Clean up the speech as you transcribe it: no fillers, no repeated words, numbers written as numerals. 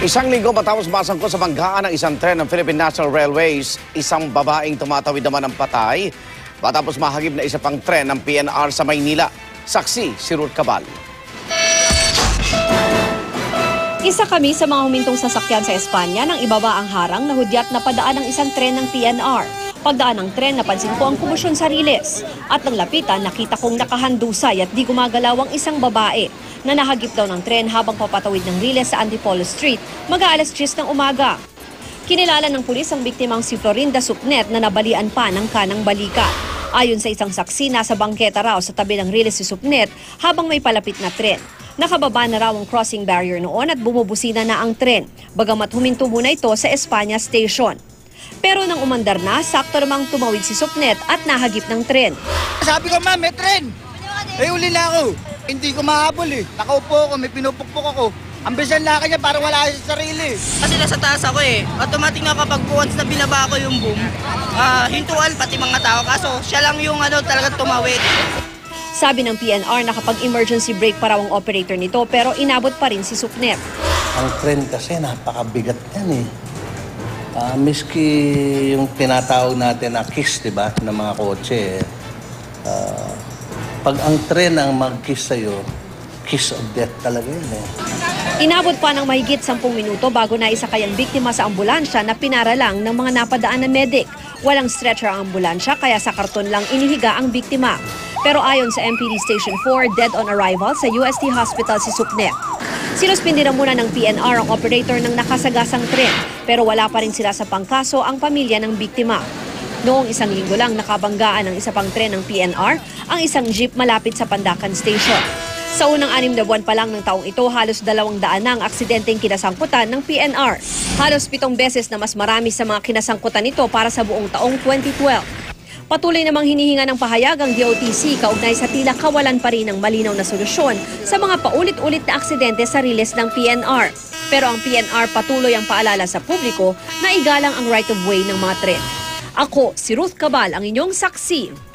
Isang linggo matapos masangkot sa banggaan ng isang tren ng Philippine National Railways, isang babaeng tumatawid naman ng patay matapos mahagip na isa pang tren ng PNR sa Maynila. Saksi si Ruth Cabal. Isa kami sa mga humintong sasakyan sa Espanya nang ibaba ang harang na hudyat na padaan ng isang tren ng PNR. Pagdaan ng tren, napansin ko ang komosyon sa riles. At nang lapitan, nakita kong nakahandusay at di gumagalaw ang isang babae na nahagip daw ng tren habang papatawid ng riles sa Antipolo Street mag-aalas 10 ng umaga. Kinilala ng pulis ang biktimang si Florinda Supnet na nabalian pa ng kanang balikat. Ayon sa isang saksi, nasa bangketa raw sa tabi ng riles si Supnet habang may palapit na tren. Nakababa na raw ang crossing barrier noon at bumubusina na ang tren, bagamat huminto muna ito sa Espanya Station. Pero nang umandar na, sakto namang tumawid si Supnet at nahagip ng tren. Sabi ko, ma'am, may tren. Uli na ako. Hindi ko mahabol eh. Nakaupo ako, may pinupukpok ako. Ang bisan laki niya parang wala sa sarili. Kasi nasa taas ako eh. Automatic nga kapag once na binaba ko yung boom, hintuan pati mga tao. Kaso siya lang yung talagang tumawid. Sabi ng PNR, nakapag-emergency brake pa raw ang operator nito pero inabot pa rin si Supnet. Ang tren kasi napakabigat yan eh. Miski yung tinatawag natin na kiss, diba, ng mga kotse, pag ang tren ang mag-kiss sa'yo, kiss of death talaga yun eh. Inabot pa ng mahigit 10 minuto bago naisakay ang biktima sa ambulansya na pinara lang ng mga napadaan na medic. Walang stretcher ang ambulansya kaya sa karton lang inihiga ang biktima. Pero ayon sa MPD Station 4, dead on arrival sa UST Hospital si Supnet. Sinuspindi na muna ng PNR ang operator ng nakasagasang tren pero wala pa rin sila sa pangkaso ang pamilya ng biktima. Noong isang linggo lang nakabanggaan ng isa pang tren ng PNR ang isang jeep malapit sa Pandacan Station. Sa unang 6 na buwan pa lang ng taong ito, halos 200 na ang aksidenteng kinasangkutan ng PNR. Halos 7 beses na mas marami sa mga kinasangkutan nito para sa buong taong 2012. Patuloy namang hinihinga ng pahayag ang DOTC kaugnay sa tila kawalan pa rin ng malinaw na solusyon sa mga paulit-ulit na aksidente sa riles ng PNR. Pero ang PNR patuloy ang paalala sa publiko na igalang ang right of way ng mga tren. Ako, si Ruth Cabal, ang inyong saksi.